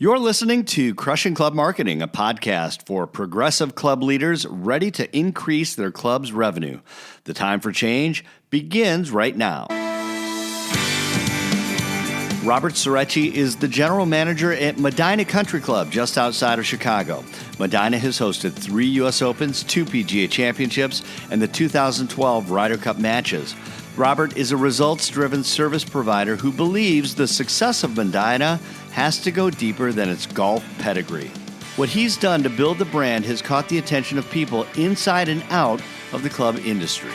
You're listening to Crushing Club Marketing, a podcast for progressive club leaders ready to increase their club's revenue. The time for change begins right now. Robert Sereci is the general manager at Medinah Country Club just outside of Chicago. Medinah has hosted 3 U.S. Opens, 2 PGA Championships, and the 2012 Ryder Cup matches. Robert is a results-driven service provider who believes the success of Medinah has to go deeper than its golf pedigree. What he's done to build the brand has caught the attention of people inside and out of the club industry.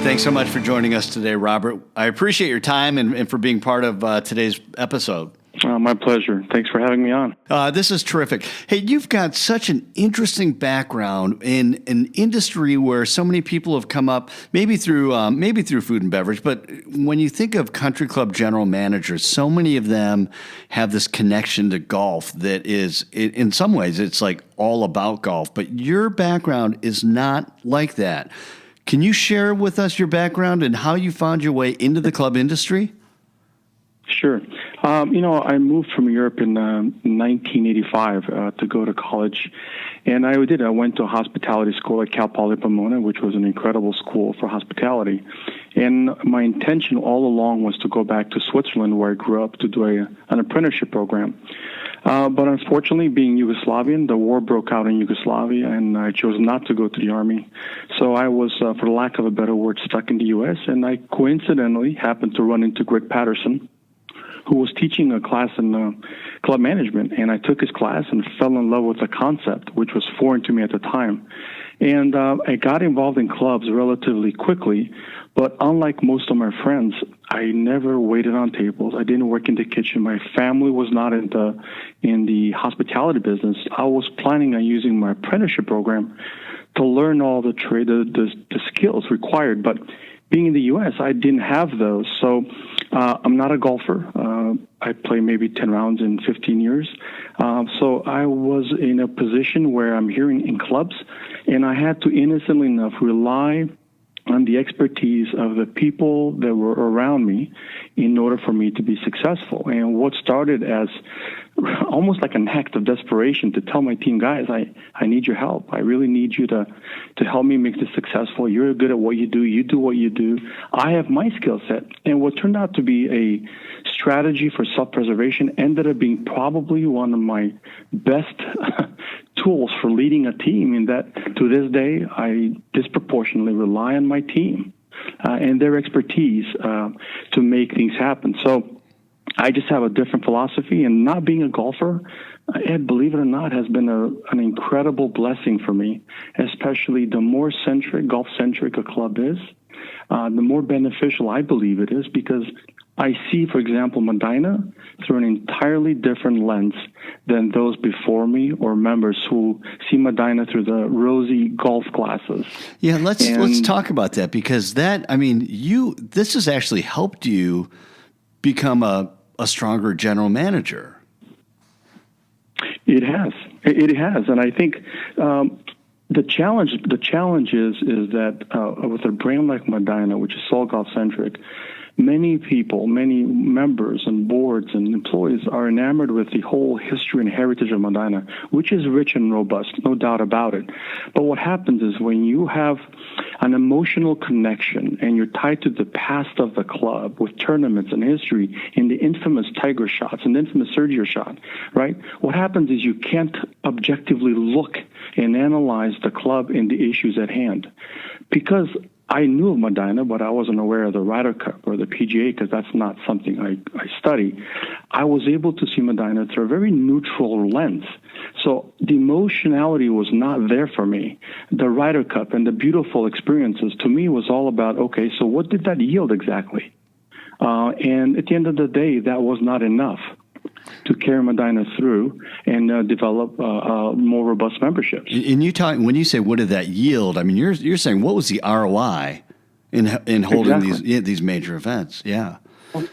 Thanks so much for joining us today, Robert. I appreciate your time and for being part of today's episode. My pleasure. Thanks for having me on. This is terrific. Hey, you've got such an interesting background in an industry where so many people have come up, maybe through food and beverage. But when you think of country club general managers, so many of them have this connection to golf that is, in some ways, it's like all about golf. But your background is not like that. Can you share with us your background and how you found your way into the club industry? Sure. I moved from Europe in 1985 to go to college, and I went to a hospitality school at Cal Poly Pomona, which was an incredible school for hospitality. And my intention all along was to go back to Switzerland, where I grew up, to do an apprenticeship program. But unfortunately, being Yugoslavian, the war broke out in Yugoslavia, and I chose not to go to the Army. So I was, for lack of a better word, stuck in the U.S., and I coincidentally happened to run into Greg Patterson, who was teaching a class in club management, and I took his class and fell in love with the concept, which was foreign to me at the time. And I got involved in clubs relatively quickly, but unlike most of my friends, I never waited on tables. I didn't work in the kitchen. My family was not in the hospitality business. I was planning on using my apprenticeship program to learn all the trade, the skills required, but being in the U.S., I didn't have those. So I'm not a golfer. I play maybe 10 rounds in 15 years. So I was in a position where I'm here in clubs, and I had to innocently enough rely on the expertise of the people that were around me in order for me to be successful. And what started as almost like an act of desperation to tell my team, guys, I need your help. I really need you to help me make this successful. You're good at what you do. You do what you do. I have my skill set. And what turned out to be a strategy for self-preservation ended up being probably one of my best tools for leading a team, in that to this day, I disproportionately rely on my team and their expertise to make things happen. So I just have a different philosophy, and not being a golfer, Ed, believe it or not, has been an incredible blessing for me, especially the more golf-centric a club is, the more beneficial I believe it is, because I see, for example, Medinah through an entirely different lens than those before me or members who see Medinah through the rosy golf glasses. Yeah, let's talk about that, because this has actually helped you become a stronger general manager. It has, and I think the challenge is that with a brand like Medinah, which is so golf centric, many people, many members and boards and employees are enamored with the whole history and heritage of Medinah, which is rich and robust, no doubt about it. But what happens is when you have an emotional connection and you're tied to the past of the club with tournaments and history in the infamous Tiger shots and the infamous Sergio shot, right? What happens is you can't objectively look and analyze the club and the issues at hand. Because I knew of Medinah, but I wasn't aware of the Ryder Cup or the PGA, because that's not something I study. I was able to see Medinah through a very neutral lens. So the emotionality was not there for me. The Ryder Cup and the beautiful experiences, to me, was all about, okay, so what did that yield exactly? And at the end of the day, that was not enough to carry Medinah through and develop more robust memberships. And when you say what did that yield, I mean you're saying what was the ROI in holding these major events? Yeah.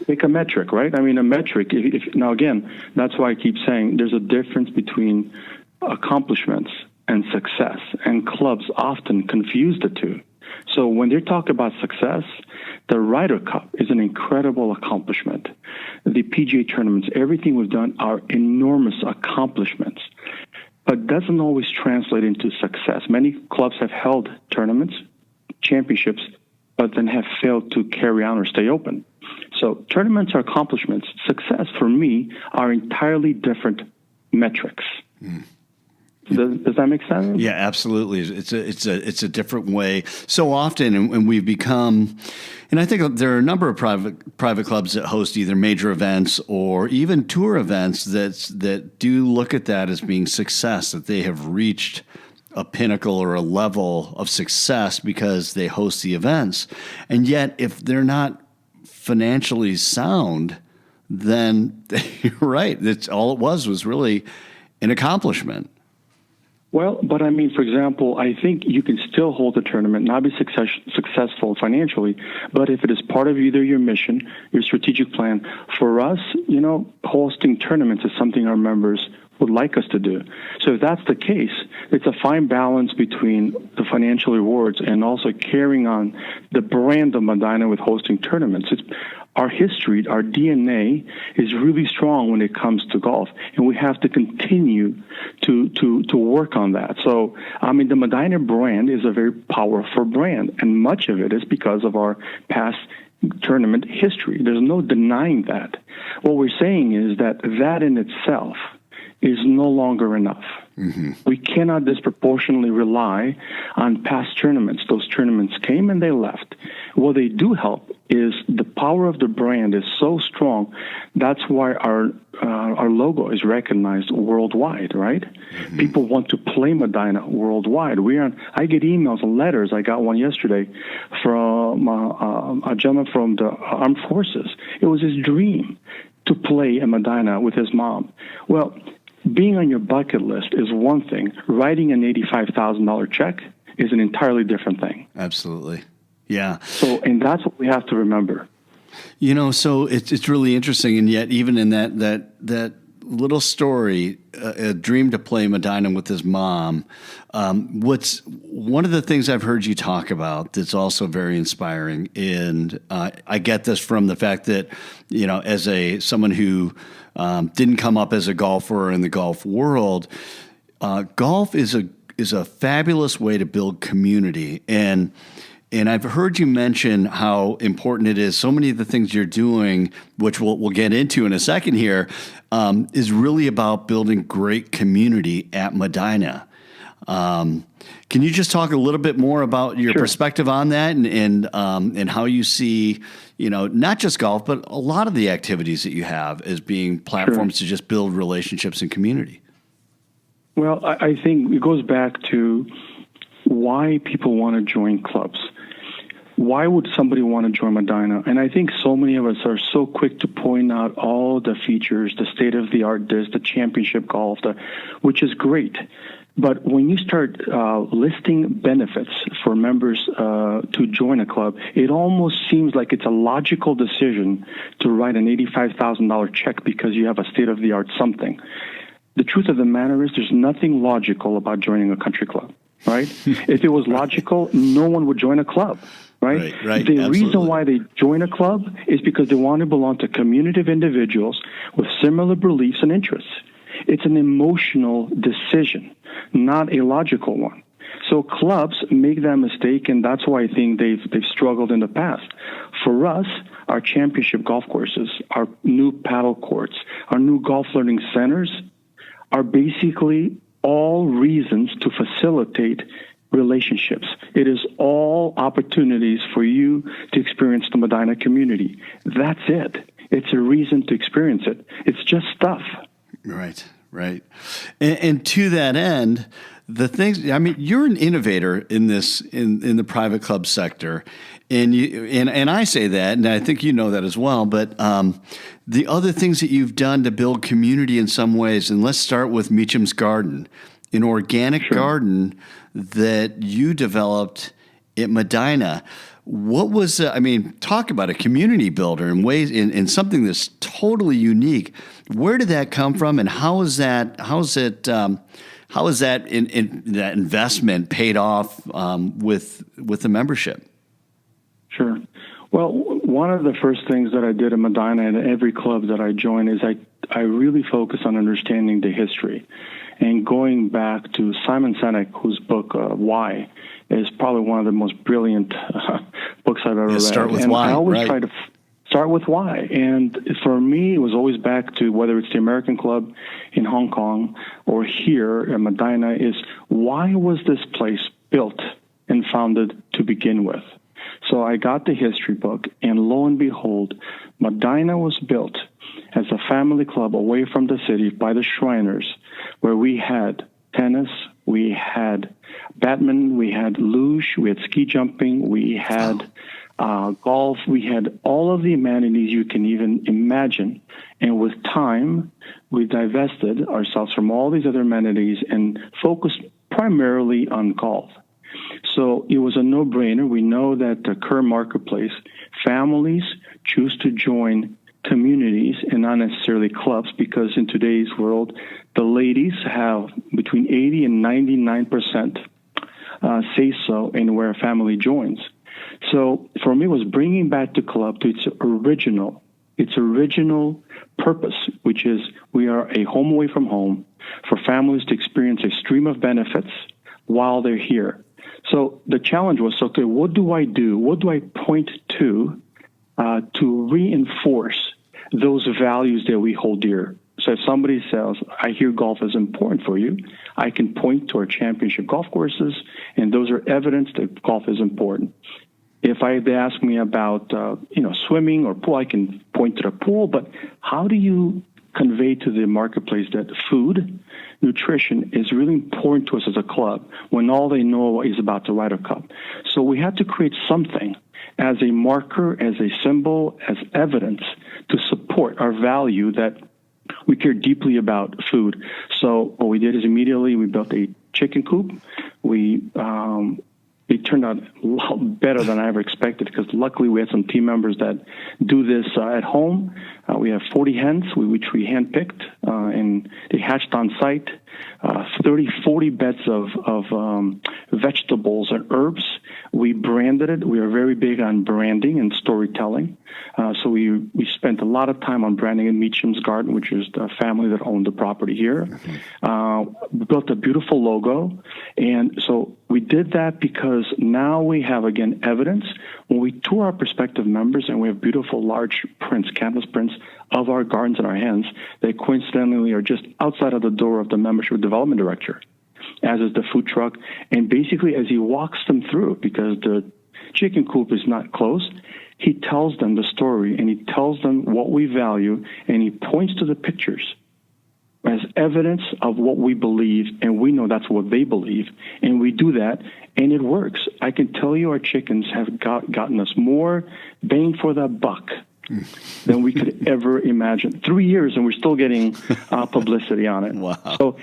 Make a metric, right? I mean, a metric. Now again, that's why I keep saying there's a difference between accomplishments and success, and clubs often confuse the two. So when they talk about success, The Ryder Cup is an incredible accomplishment. The PGA tournaments, everything we've done are enormous accomplishments, but doesn't always translate into success. Many clubs have held tournaments, championships, but then have failed to carry on or stay open. So tournaments are accomplishments. Success, for me, are entirely different metrics. Does that make sense? Yeah, absolutely. It's a different way. So often, and we've become, and I think there are a number of private clubs that host either major events or even tour events that do look at that as being success, that they have reached a pinnacle or a level of success because they host the events. And yet, if they're not financially sound, then you're right. That's all it was really an accomplishment. Well, but I mean, for example, I think you can still hold a tournament, not be successful financially, but if it is part of either your mission, your strategic plan, for us, hosting tournaments is something our members would like us to do. So if that's the case, it's a fine balance between the financial rewards and also carrying on the brand of Medinah with hosting tournaments. Our history, our DNA is really strong when it comes to golf, and we have to continue to work on that. So, I mean, the Medinah brand is a very powerful brand, and much of it is because of our past tournament history. There's no denying that. What we're saying is that in itself is no longer enough. Mm-hmm. We cannot disproportionately rely on past tournaments. Those tournaments came and they left. What they do help is the power of the brand is so strong. That's why our logo is recognized worldwide, right? Mm-hmm. People want to play Medinah worldwide. I get emails and letters. I got one yesterday from a gentleman from the armed forces. It was his dream to play in Medinah with his mom. Well, being on your bucket list is one thing. Writing an $85,000 check is an entirely different thing. Absolutely. Yeah. So, and that's what we have to remember. So it's really interesting, and yet even in that little story, a dream to play Medinah with his mom. What's one of the things I've heard you talk about that's also very inspiring, and I get this from the fact that as someone who didn't come up as a golfer in the golf world, golf is a fabulous way to build community. And I've heard you mention how important it is. So many of the things you're doing, which we'll get into in a second here, is really about building great community at Medinah. Can you just talk a little bit more about your perspective on that and how you see, not just golf, but a lot of the activities that you have as being platforms to just build relationships and community? Well, I think it goes back to why people want to join clubs. Why would somebody want to join Medinah? And I think so many of us are so quick to point out all the features, the state-of-the-art the championship golf, which is great. But when you start listing benefits for members to join a club, it almost seems like it's a logical decision to write an $85,000 check because you have a state-of-the-art something. The truth of the matter is there's nothing logical about joining a country club, right? If it was logical, no one would join a club. Right? Right. The Absolutely. reason why they join a club is because they want to belong to a community of individuals with similar beliefs and interests. It's an emotional decision, not a logical one. So clubs make that mistake, and that's why I think they've struggled in the past. For us, our championship golf courses, our new paddle courts, our new golf learning centers are basically all reasons to facilitate relationships. It is all opportunities for you to experience the Medinah community. That's it. It's a reason to experience it. It's just stuff. Right. And to that end, the things, you're an innovator in this, in the private club sector. And I say that, and I think you know that as well, but the other things that you've done to build community in some ways, and let's start with Meacham's Garden, an organic garden that you developed at Medinah. What was, talk about a community builder in ways, in something that's totally unique. Where did that come from, and how is that that investment paid off with the membership? Sure. Well, Well, one of the first things that I did in Medina and every club that I joined is I really focus on understanding the history and going back to Simon Sinek, whose book, Why, is probably one of the most brilliant books I've ever read. Start with and why. I always right. try to start with why. And for me, it was always back to whether it's the American Club in Hong Kong or here in Medina, is why was this place built and founded to begin with? So I got the history book, and lo and behold, Medina was built as a family club away from the city by the Shriners, where we had tennis, we had badminton, we had luge, we had ski jumping, we had golf, we had all of the amenities you can even imagine. And with time, we divested ourselves from all these other amenities and focused primarily on golf. So it was a no-brainer. We know that the current marketplace, families choose to join communities and not necessarily clubs, because in today's world, the ladies have between 80 and 99% say so in where a family joins. So for me, it was bringing back the club to its original purpose, which is we are a home away from home for families to experience a stream of benefits while they're here. So the challenge was, okay, what do I do? What do I point to reinforce those values that we hold dear? So if somebody says, I hear golf is important for you, I can point to our championship golf courses, and those are evidence that golf is important. If they ask me about, swimming or pool, I can point to the pool, but how do you convey to the marketplace that food, nutrition is really important to us as a club when all they know is about the Ryder Cup? So we had to create something as a marker, as a symbol, as evidence to support our value that we care deeply about food. So what we did is immediately we built a chicken coop. It turned out a lot better than I ever expected, because luckily we had some team members that do this at home. We have 40 hens, which we handpicked, and they hatched on site. 40 beds of vegetables and herbs. We branded it. We are very big on branding and storytelling. So we spent a lot of time on branding in Meacham's Garden, which is the family that owned the property here. We built a beautiful logo. And so we did that because now we have, again, evidence. When we tour our prospective members, and we have beautiful large prints, canvas prints of our gardens and our hens, they coincidentally are just outside of the door of the membership development director, as is the food truck. And basically, as he walks them through, because the chicken coop is not closed, he tells them the story, and he tells them what we value, and he points to the pictures as evidence of what we believe, and we know that's what they believe, and we do that, and it works. I can tell you our chickens have gotten us more bang for the buck than we could ever imagine. 3 years, and we're still getting publicity on it. Wow. So,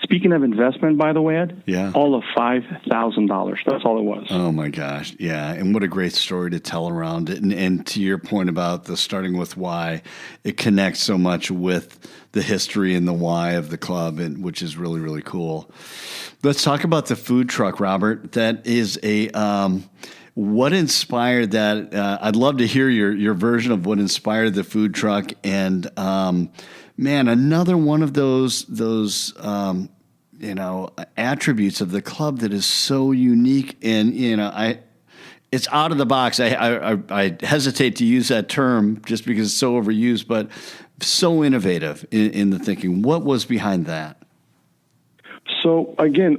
speaking of investment, by the way, Ed, all of $5,000. That's all it was. Oh, my gosh. Yeah. And what a great story to tell around it. And to your point about the starting with why, it connects so much with the history and the why of the club, and which is really, really cool. Let's talk about the food truck, Robert. That is what inspired that? I'd love to hear your version of what inspired the food truck. And man, another one of those attributes of the club that is so unique. And it's out of the box. I hesitate to use that term just because it's so overused, but so innovative in the thinking. What was behind that? So again,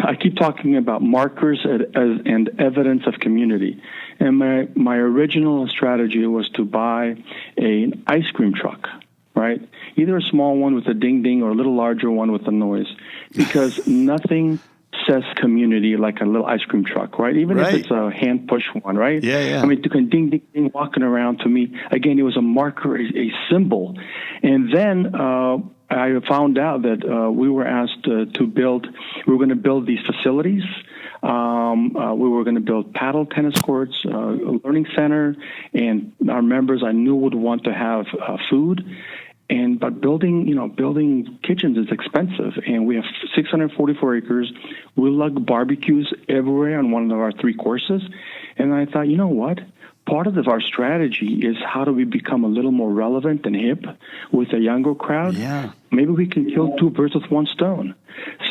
I keep talking about markers and evidence of community. And my original strategy was to buy an ice cream truck, right? Either a small one with a ding-ding or a little larger one with a noise, because nothing says community like a little ice cream truck, right? Even if it's a hand-push one, right? Yeah. I mean, ding-ding-ding walking around, to me, again, it was a marker, a symbol. And then I found out that we were asked we were going to build these facilities. We were going to build paddle tennis courts, a learning center, and our members I knew would want to have food. But building kitchens is expensive, and we have 644 acres. We lug barbecues everywhere on one of our 3 courses. And I thought, you know what? part of our strategy is how do we become a little more relevant and hip with a younger crowd? Yeah. Maybe we can kill two birds with one stone.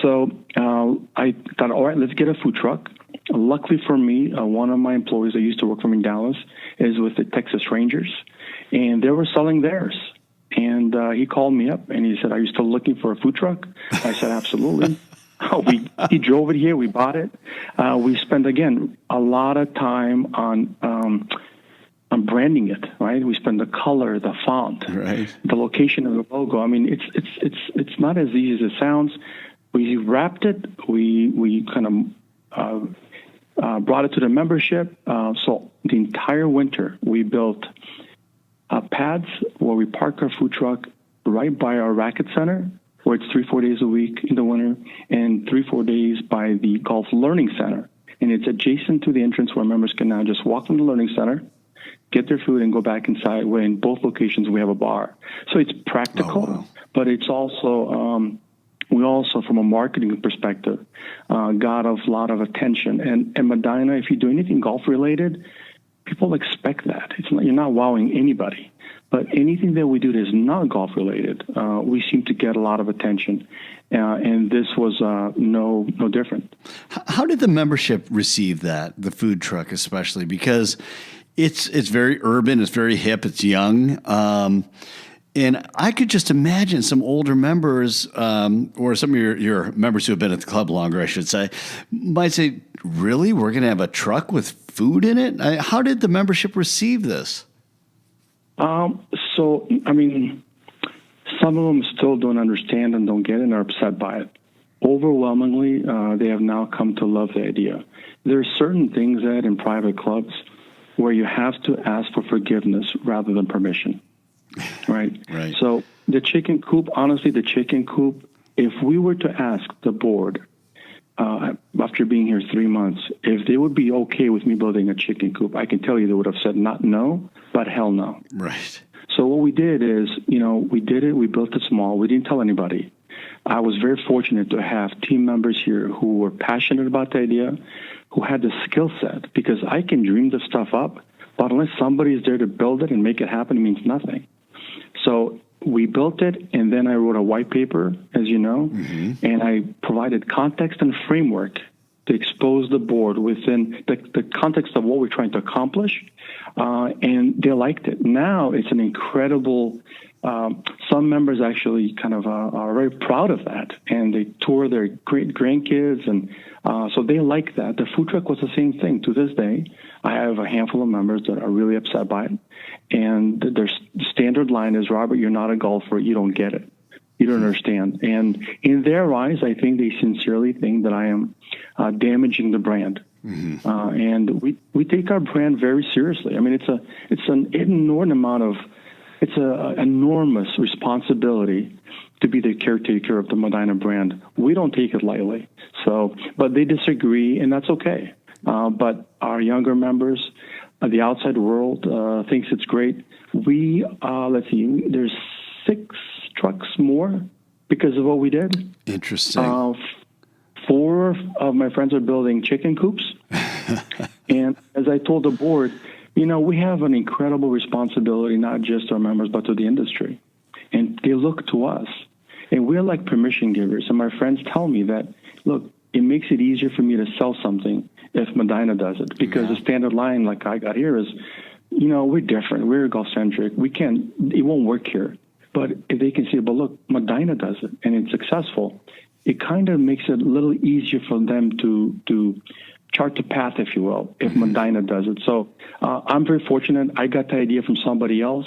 So I thought, all right, let's get a food truck. Luckily for me, one of my employees that used to work for me in Dallas is with the Texas Rangers, and they were selling theirs. And he called me up, and he said, are you still looking for a food truck? I said, absolutely. He drove it here. We bought it. We spent, again, a lot of time on branding it, right? We spend the color, the font, right, the location of the logo. I mean, it's not as easy as it sounds. We wrapped it. We kind of brought it to the membership. So the entire winter, we built pads where we park our food truck right by our racket center, where it's 3-4 days a week in the winter, and 3-4 days by the golf learning center. And it's adjacent to the entrance where members can now just walk from the learning center, get their food, and go back inside, where in both locations we have a bar. So it's practical, but it's also, we also, from a marketing perspective, got a lot of attention. And Medinah, if you do anything golf-related, people expect that. It's not, you're not wowing anybody. But anything that we do that is not golf-related, we seem to get a lot of attention. And this was no different. How did the membership receive that, the food truck especially? Because it's very urban, it's very hip, it's young. And I could just imagine some older members, or some of your members who have been at the club longer, I should say, might say, really? We're going to have a truck with food in it? How did the membership receive this? So, I mean, some of them still don't understand and don't get it and are upset by it. Overwhelmingly, they have now come to love the idea. There are certain things that in private clubs where you have to ask for forgiveness rather than permission, right? Right. So the chicken coop, honestly, if we were to ask the board after being here 3 months, if they would be okay with me building a chicken coop, I can tell you they would have said not no, but hell no. Right. So what we did is, we did it. We built it small. We didn't tell anybody. I was very fortunate to have team members here who were passionate about the idea, who had the skill set, because I can dream the stuff up, but unless somebody is there to build it and make it happen, it means nothing. So we built it, and then I wrote a white paper, as you know, and I provided context and framework to expose the board within the context of what we're trying to accomplish, and they liked it. Now it's an incredible, some members actually kind of are very proud of that, and they tour their great grandkids, and so they like that. The food truck was the same thing. To this day, I have a handful of members that are really upset by it, and their standard line is, Robert, you're not a golfer, you don't get it. You don't understand. And in their eyes, I think they sincerely think that I am damaging the brand. And we take our brand very seriously. I mean, it's an enormous responsibility to be the caretaker of the Medinah brand. We don't take it lightly. So, but they disagree, and that's okay. But our younger members, the outside world thinks it's great. We let's see, there's 6 trucks more because of what we did. Interesting. 4 of my friends are building chicken coops. And as I told the board, we have an incredible responsibility, not just to our members, but to the industry. And they look to us. And we're like permission givers. And my friends tell me that, look, it makes it easier for me to sell something if Medinah does it. Because the standard line like I got here is, we're different. We're golf-centric. It won't work here. But if they can see, but look, Medinah does it, and it's successful, it kind of makes it a little easier for them to chart the path, if you will, if Medinah does it. So I'm very fortunate. I got the idea from somebody else.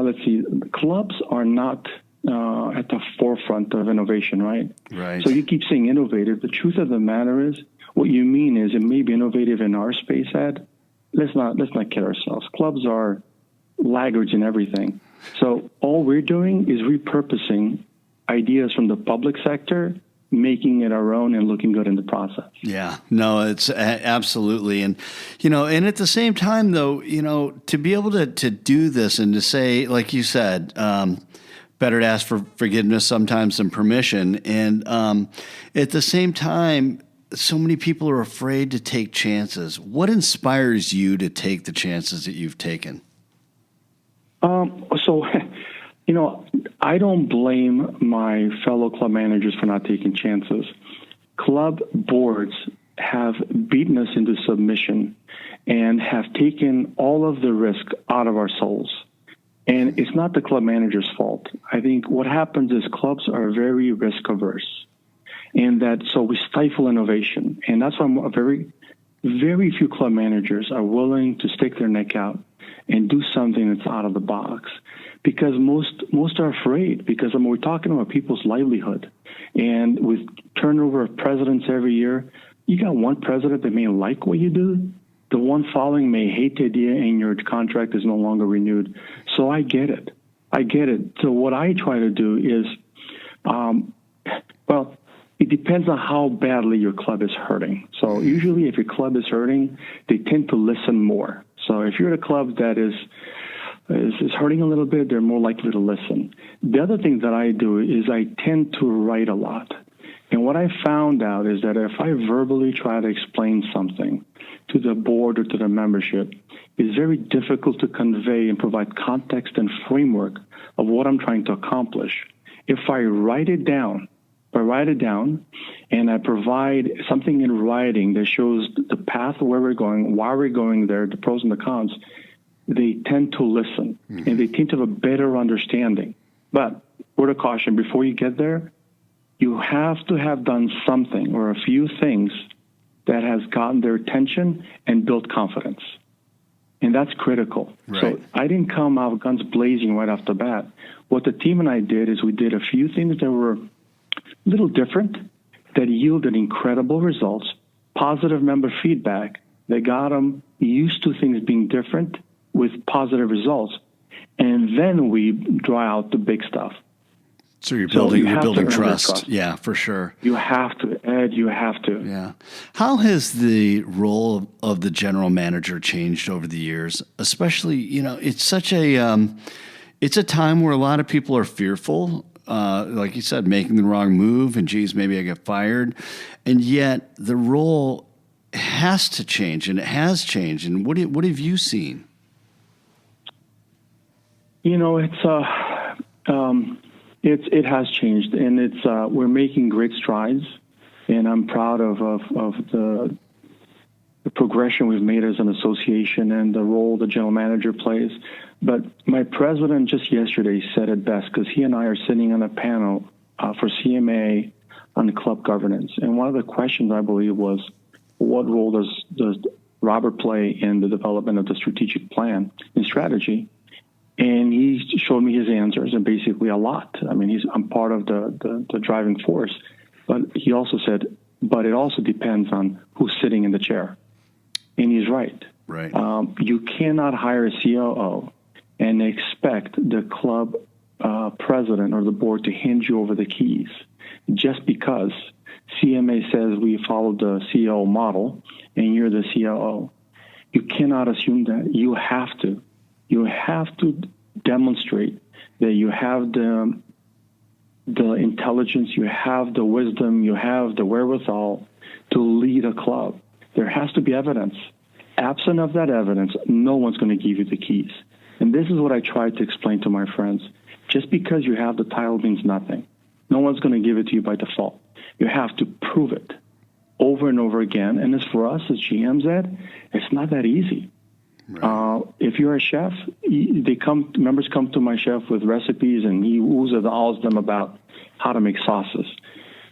Let's see, clubs are not at the forefront of innovation, right? Right. So you keep saying innovative. The truth of the matter is, what you mean is it may be innovative in our space, Ed. Let's not kid ourselves. Clubs are laggards in everything. So all we're doing is repurposing ideas from the public sector, making it our own and looking good in the process. Yeah, no, it's absolutely. And, and at the same time, though, to be able to do this and to say, like you said, better to ask for forgiveness sometimes than permission. And at the same time, so many people are afraid to take chances. What inspires you to take the chances that you've taken? So, I don't blame my fellow club managers for not taking chances. Club boards have beaten us into submission and have taken all of the risk out of our souls. And it's not the club manager's fault. I think what happens is clubs are very risk averse, and so we stifle innovation. And that's why very few club managers are willing to stick their neck out and do something that's out of the box, because most are afraid, because we're talking about people's livelihood. And with turnover of presidents every year, you got one president that may like what you do, the one following may hate the idea, and your contract is no longer renewed. So I get it. So what I try to do is, it depends on how badly your club is hurting. So usually if your club is hurting, they tend to listen more. So if you're at a club that is hurting a little bit, they're more likely to listen. The other thing that I do is I tend to write a lot. And what I found out is that if I verbally try to explain something to the board or to the membership, it's very difficult to convey and provide context and framework of what I'm trying to accomplish. If I write it down and I provide something in writing that shows the path of where we're going, why we're going there, the pros and the cons, they tend to listen, and they tend to have a better understanding. But word of caution, before you get there, you have to have done something or a few things that has gotten their attention and built confidence. And that's critical. Right. So I didn't come out guns blazing right off the bat. What the team and I did is we did a few things that were a little different, that yielded incredible results, positive member feedback that got them used to things being different with positive results. And then we draw out the big stuff. So you're building trust. Yeah, for sure. You have to, Ed, you have to. Yeah. How has the role of the general manager changed over the years? Especially, it's such it's a time where a lot of people are fearful, like you said, making the wrong move and geez, maybe I get fired. And yet the role has to change, and it has changed. And what have you seen? It has changed, and we're making great strides, and I'm proud of the progression we've made as an association and the role the general manager plays. But my president just yesterday said it best, because he and I are sitting on a panel for CMA on club governance, and one of the questions I believe was, what role does Robert play in the development of the strategic plan and strategy? And he showed me his answers, and basically a lot. I mean, I'm part of the driving force. But he also said, but it also depends on who's sitting in the chair. And he's right. Right. You cannot hire a COO and expect the club president or the board to hand you over the keys just because CMA says we follow the CEO model and you're the COO. You cannot assume that. You have to. You have to demonstrate that you have the intelligence, you have the wisdom, you have the wherewithal to lead a club. There has to be evidence. Absent of that evidence, no one's going to give you the keys. And this is what I try to explain to my friends. Just because you have the title means nothing. No one's going to give it to you by default. You have to prove it over and over again. And as for us as GMs, Ed, it's not that easy. Right. If you're a chef, members come to my chef with recipes, and he oohs and ahs them about how to make sauces.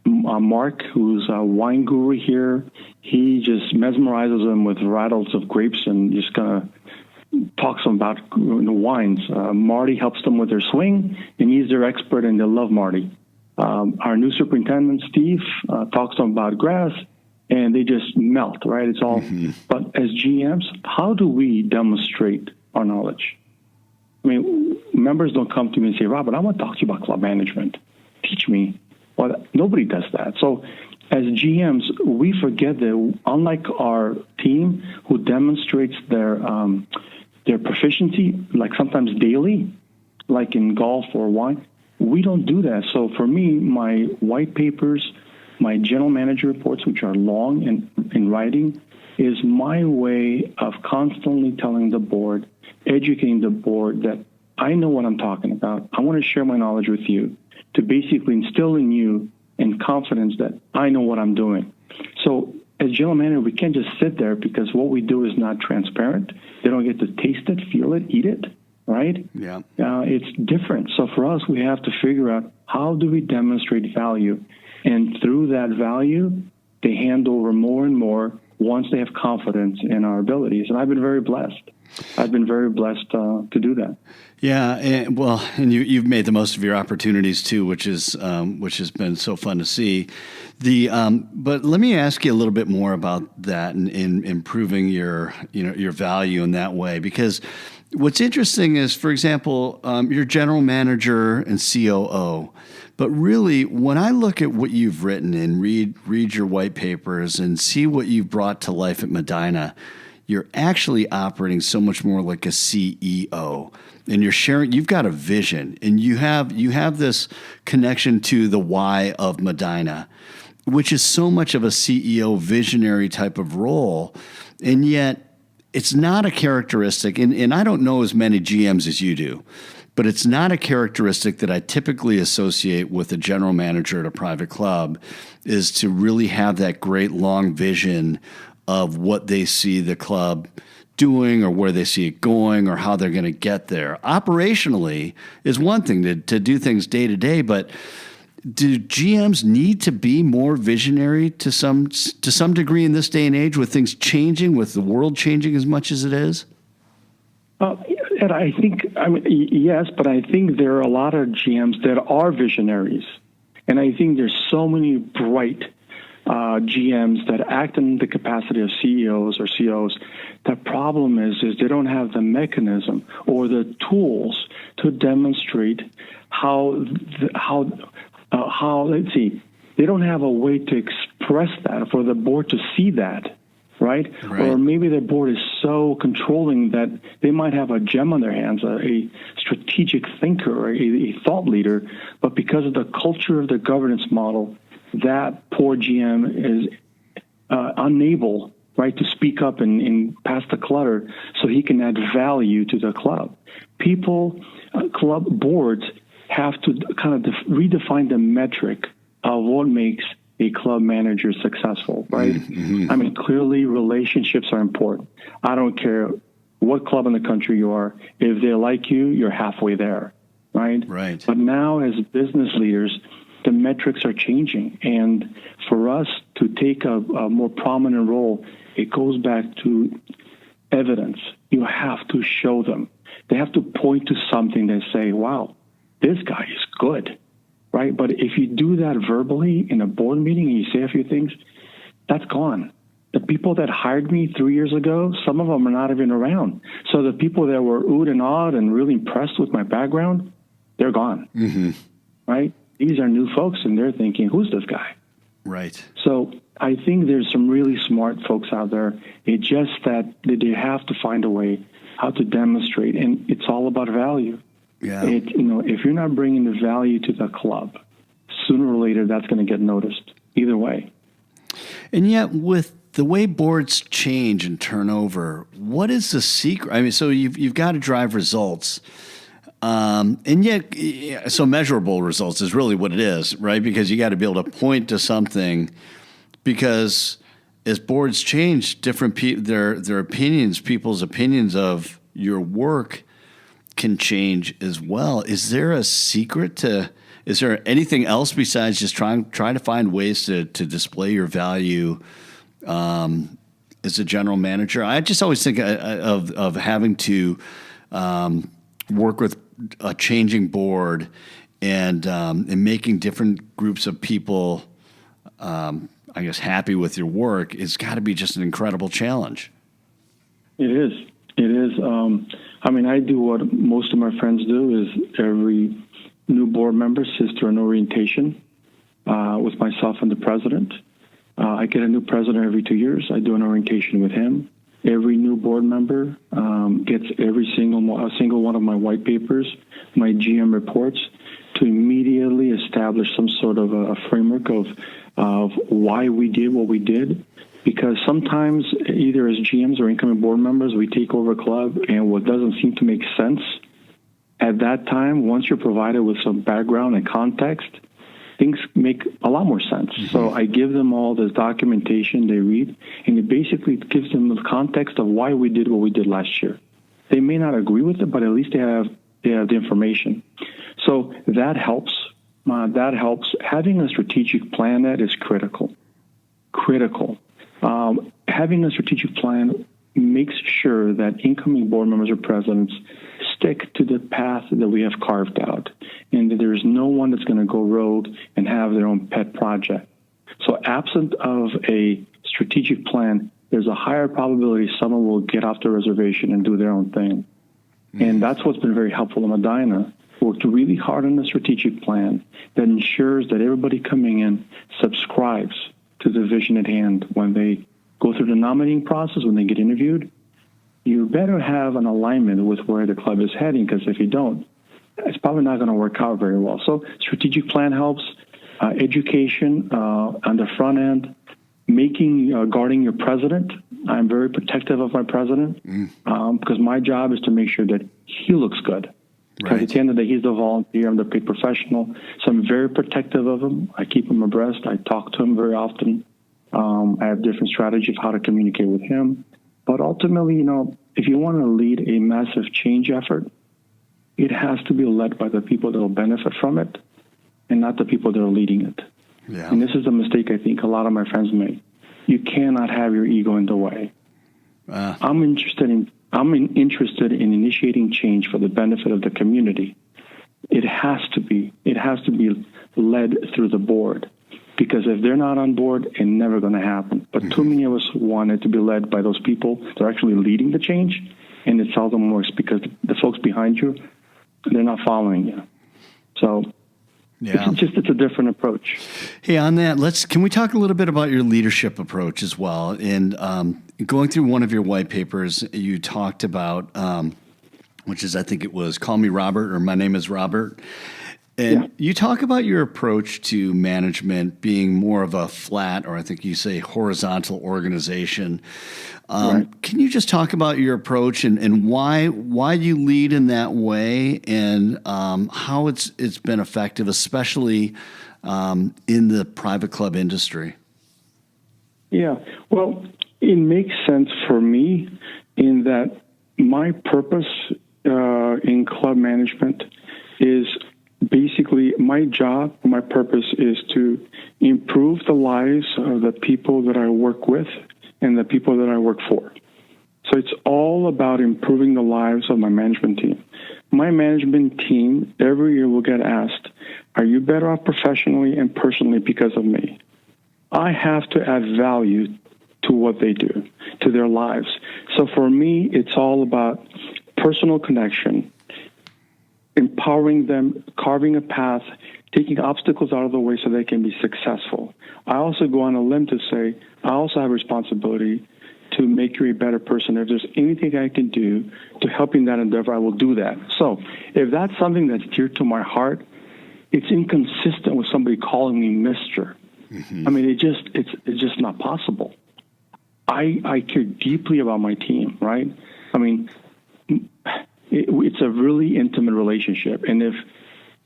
Mark, who's a wine guru here, he just mesmerizes them with rattles of grapes and just kind of talks to them about the wines. Marty helps them with their swing, and he's their expert, and they love Marty. Our new superintendent, Steve, talks to them about grass, and they just melt, right? It's all. Mm-hmm. But as GMs, how do we demonstrate our knowledge? I mean, members don't come to me and say, Robert, I want to talk to you about club management. Teach me. Well, nobody does that. So as GMs, we forget that unlike our team who demonstrates their proficiency, like sometimes daily, like in golf or wine, we don't do that. So for me, my white papers, My general manager reports, which are long and in writing, is my way of constantly telling the board, educating the board that I know what I'm talking about. I want to share my knowledge with you to basically instill in you and confidence that I know what I'm doing. So as general manager, we can't just sit there because what we do is not transparent. They don't get to taste it, feel it, eat it, right? Yeah. It's different. So for us, we have to figure out how do we demonstrate value? And through that value, they hand over more and more once they have confidence in our abilities. And I've been very blessed. To do that. Yeah, and you've made the most of your opportunities too, which has been so fun to see. But let me ask you a little bit more about that and in improving your value in that way, because what's interesting is, for example, you're general manager and COO. But really, when I look at what you've written and read your white papers and see what you've brought to life at Medinah, you're actually operating so much more like a CEO, and you've got a vision, and you have this connection to the why of Medinah, which is so much of a CEO visionary type of role. And yet it's not a characteristic, and I don't know as many GMs as you do, but it's not a characteristic that I typically associate with a general manager at a private club, is to really have that great long vision of what they see the club doing or where they see it going or how they're going to get there. Operationally is one thing to do things day to day, but do GMs need to be more visionary to some degree in this day and age, with things changing, with the world changing as much as it is? And I think, yes, but I think there are a lot of GMs that are visionaries. And I think there's so many bright GMs that act in the capacity of CEOs or COs. The problem is they don't have the mechanism or the tools to demonstrate how let's see, they don't have a way to express that for the board to see that, right? Or maybe the board is so controlling that they might have a gem on their hands, a strategic thinker, or a thought leader, but because of the culture of the governance model, that poor GM is unable, right, to speak up and pass the clutter so he can add value to the club. Club boards have to kind of redefine the metric of what makes a club manager successful, right? Mm-hmm. I mean, clearly relationships are important. I don't care what club in the country you are. If they like you, you're halfway there, right? Right. But now as business leaders, the metrics are changing. And for us to take a more prominent role, it goes back to evidence. You have to show them. They have to point to something that say, wow, this guy is good, right? But if you do that verbally in a board meeting and you say a few things, that's gone. The people that hired me 3 years ago, some of them are not even around. So the people that were oohed and awed and really impressed with my background, they're gone, right? These are new folks, and they're thinking, who's this guy? Right. So I think there's some really smart folks out there. It's just that they have to find a way how to demonstrate, and it's all about value. Yeah. If you're not bringing the value to the club, sooner or later that's going to get noticed. Either way. And yet, with the way boards change and turn over, what is the secret? I mean, so you've got to drive results. And yet, so measurable results is really what it is, right? Because you got to be able to point to something, because as boards change, their opinions, people's opinions of your work can change as well. Is there a secret is there anything else besides just trying to find ways to display your value as a general manager? I just always think of having to work with a changing board and making different groups of people, I guess, happy with your work. It's got to be just an incredible challenge. It is. I do what most of my friends do, is every new board member sits through an orientation with myself and the president. I get a new president every 2 years. I do an orientation with him. Every new board member gets every single one of my white papers, my GM reports, to immediately establish some sort of a framework of of why we did what we did. Because sometimes, either as GMs or incoming board members, we take over a club, and what doesn't seem to make sense at that time, once you're provided with some background and context, things make a lot more sense. So I give them all this documentation they read, and it basically gives them the context of why we did what we did last year. They may not agree with it, but at least they have the information. So that helps. Having a strategic plan, that is critical. Having a strategic plan makes sure that incoming board members or presidents stick to the path that we have carved out, and that there's no one that's going to go rogue and have their own pet project. So absent of a strategic plan, there's a higher probability someone will get off the reservation and do their own thing. And that's what's been very helpful in Medinah. Worked really hard on a strategic plan that ensures that everybody coming in subscribes to the vision at hand. When they go through the nominating process, when they get interviewed, you better have an alignment with where the club is heading, because if you don't, it's probably not going to work out very well. So strategic plan helps. Education on the front end, guarding your president. I'm very protective of my president because my job is to make sure that he looks good. Because at the end of the day, he's the volunteer, I'm the paid professional. So I'm very protective of him. I keep him abreast. I talk to him very often. I have different strategies how to communicate with him. But ultimately, if you want to lead a massive change effort, it has to be led by the people that will benefit from it and not the people that are leading it. Yeah. And this is a mistake I think a lot of my friends make. You cannot have your ego in the way. I'm interested in initiating change for the benefit of the community. It has to be led through the board, because if they're not on board, it's never going to happen. But too many of us want it to be led by those people that are actually leading the change, and it seldom works because the folks behind you, they're not following you. So it's a different approach. Hey, on that, can we talk a little bit about your leadership approach as well? And going through one of your white papers, you talked about, which is, I think it was Call Me Robert, or My Name is Robert. And you talk about your approach to management being more of a flat, or I think you say horizontal organization. Can you just talk about your approach and why you lead in that way, and how it's been effective, especially in the private club industry? Yeah, well, it makes sense for me in that my purpose in club management is basically my job, my purpose is to improve the lives of the people that I work with and the people that I work for. So it's all about improving the lives of my management team. My management team every year will get asked, are you better off professionally and personally because of me? I have to add value to what they do, to their lives. So for me, it's all about personal connection, empowering them, carving a path, taking obstacles out of the way so they can be successful. I also go on a limb to say, I also have a responsibility to make you a better person. If there's anything I can do to help you in that endeavor, I will do that. So if that's something that's dear to my heart, it's inconsistent with somebody calling me Mr. I mean, it's just not possible. I care deeply about my team, right? I mean, it's a really intimate relationship. And if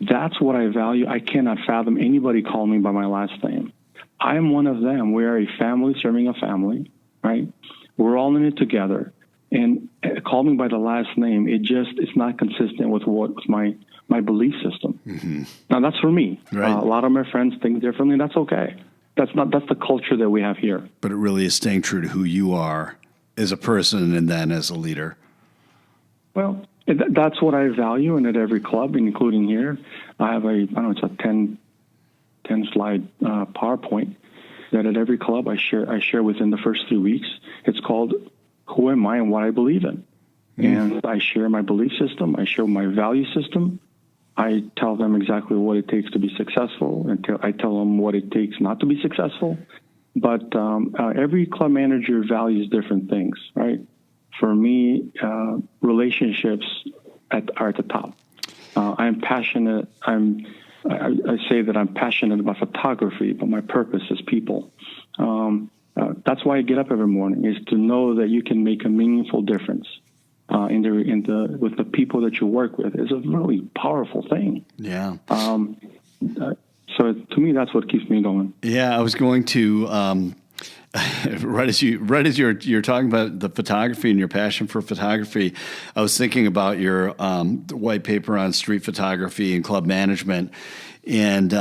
that's what I value, I cannot fathom anybody calling me by my last name. I am one of them. We are a family serving a family, right? We're all in it together. And call me by the last name, it's not consistent with what's my belief system. Now, that's for me. Right. A lot of my friends think differently, and that's okay. That's the culture that we have here. But it really is staying true to who you are as a person and then as a leader. Well, that's what I value, and at every club, including here, I have it's a 10-slide PowerPoint that at every club I share within the first 3 weeks. It's called Who Am I and What I Believe In. And I share my belief system. I share my value system. I tell them exactly what it takes to be successful, and I tell them what it takes not to be successful. But every club manager values different things, right? For me, relationships are at the top. I'm passionate. I'm I say that I'm passionate about photography, but my purpose is people. That's why I get up every morning, is to know that you can make a meaningful difference with the people that you work with. Is a really powerful thing. Yeah. So to me, that's what keeps me going. Yeah, I was going to right as you're talking about the photography and your passion for photography, I was thinking about your white paper on street photography and club management, and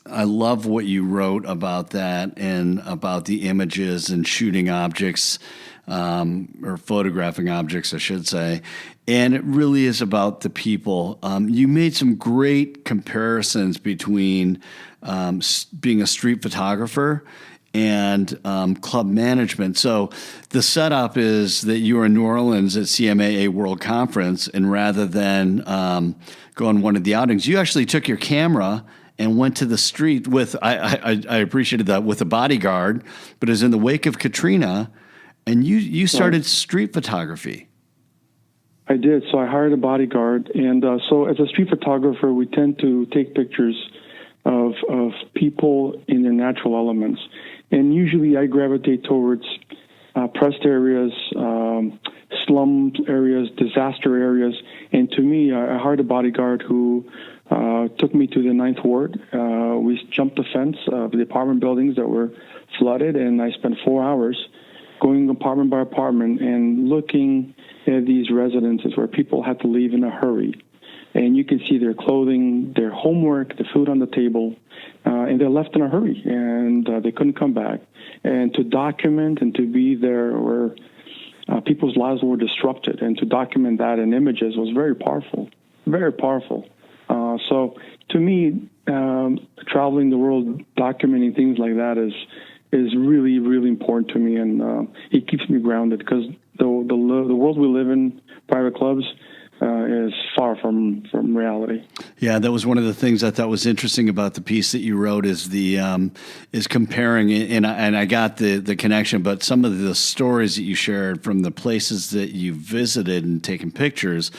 I love what you wrote about that and about the images and shooting objects, or photographing objects, I should say. And it really is about the people. You made some great comparisons between being a street photographer and club management. So the setup is that you were in New Orleans at CMAA World Conference, and rather than go on one of the outings, you actually took your camera and went to the street with, I appreciated that, with a bodyguard, but it was in the wake of Katrina, and you started street photography. I did. So I hired a bodyguard. And so as a street photographer, we tend to take pictures of people in their natural elements. And usually I gravitate towards pressed areas, slum areas, disaster areas. And to me, I hired a bodyguard who took me to the Ninth Ward. We jumped the fence of the apartment buildings that were flooded, and I spent 4 hours going apartment by apartment and looking at these residences where people had to leave in a hurry. And you can see their clothing, their homework, the food on the table, and they're left in a hurry, and they couldn't come back. And to document and to be there where people's lives were disrupted, and to document that in images was very powerful, very powerful. So to me, traveling the world, documenting things like that is really, really important to me, and it keeps me grounded, because the world we live in, private clubs, is far from reality. Yeah, that was one of the things I thought was interesting about the piece that you wrote, is is comparing, and I got the connection, but some of the stories that you shared from the places that you visited and taken pictures,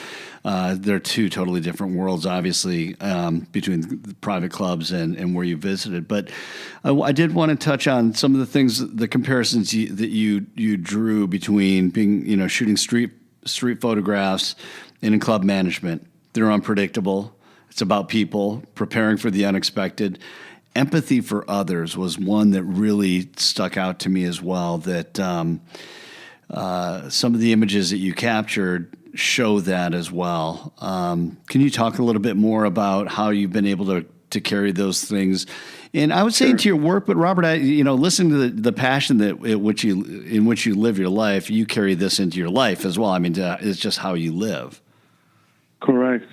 they're two totally different worlds, obviously, between the private clubs and where you visited. But I did want to touch on some of the things, the comparisons that you drew between being, shooting street photographs and in club management. They're unpredictable. It's about people preparing for the unexpected. Empathy for others was one that really stuck out to me as well, that some of the images that you captured show that as well. Can you talk a little bit more about how you've been able to carry those things? And I would say into your work, but Robert, listening to the passion in which you live your life, you carry this into your life as well. I mean, it's just how you live. Correct.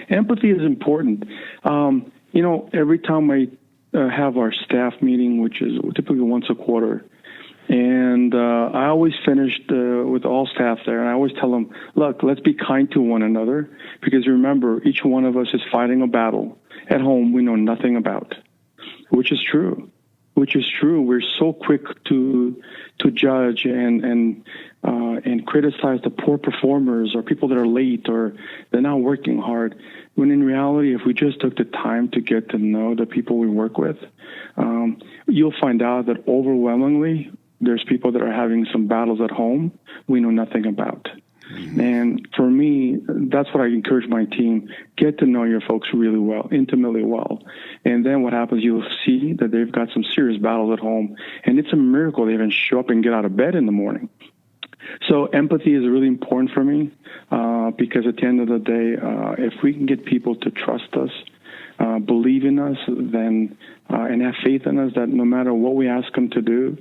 Empathy is important. Every time I have our staff meeting, which is typically once a quarter, and I always finish with all staff there, and I always tell them, look, let's be kind to one another, because remember, each one of us is fighting a battle at home we know nothing about, which is true. We're so quick to judge and criticize the poor performers or people that are late or they're not working hard. When in reality, if we just took the time to get to know the people we work with, you'll find out that overwhelmingly there's people that are having some battles at home we know nothing about. Mm-hmm. And for me, that's what I encourage my team. Get to know your folks really well, intimately well. And then what happens, you'll see that they've got some serious battles at home. And it's a miracle they even show up and get out of bed in the morning. So empathy is really important for me, because at the end of the day, if we can get people to trust us, believe in us, then and have faith in us that no matter what we ask them to do,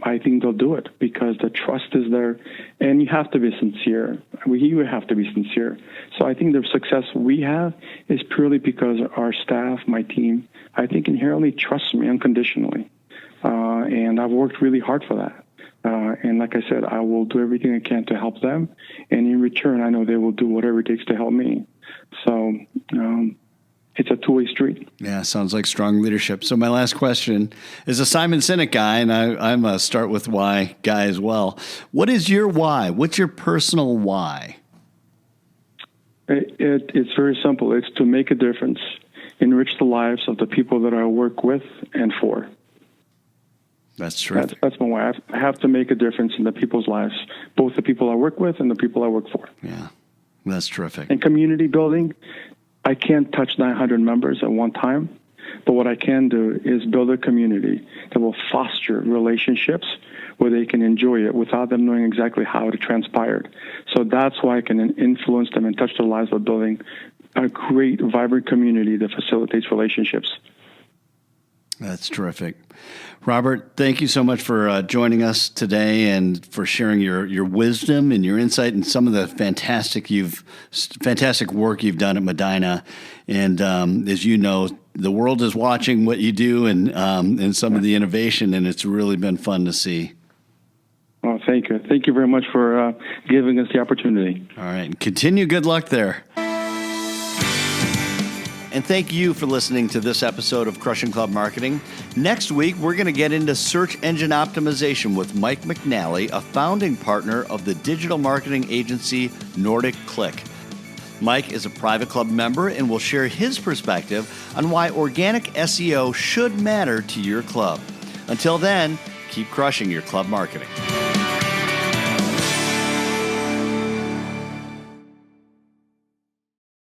I think they'll do it, because the trust is there, and you have to be sincere. You have to be sincere. So I think the success we have is purely because our staff, my team, I think inherently trusts me unconditionally, and I've worked really hard for that. And like I said, I will do everything I can to help them, and in return, I know they will do whatever it takes to help me. So it's a two-way street. Yeah, sounds like strong leadership. So my last question is a Simon Sinek guy, and I'm a start with why guy as well. What is your why? What's your personal why? It's very simple. It's to make a difference, enrich the lives of the people that I work with and for. That's true. That's my way. I have to make a difference in the people's lives, both the people I work with and the people I work for. Yeah, that's terrific. And community building, I can't touch 900 members at one time, but what I can do is build a community that will foster relationships where they can enjoy it without them knowing exactly how it transpired. So that's why I can influence them and touch their lives by building a great, vibrant community that facilitates relationships. That's terrific. Robert, thank you so much for joining us today and for sharing your wisdom and your insight and some of the fantastic work you've done at Medinah. And as you know, the world is watching what you do and some of the innovation, and it's really been fun to see. Well, thank you. Thank you very much for giving us the opportunity. All right. Continue good luck there. And thank you for listening to this episode of Crushing Club Marketing. Next week, we're going to get into search engine optimization with Mike McNally, a founding partner of the digital marketing agency Nordic Click. Mike is a private club member and will share his perspective on why organic SEO should matter to your club. Until then, keep crushing your club marketing.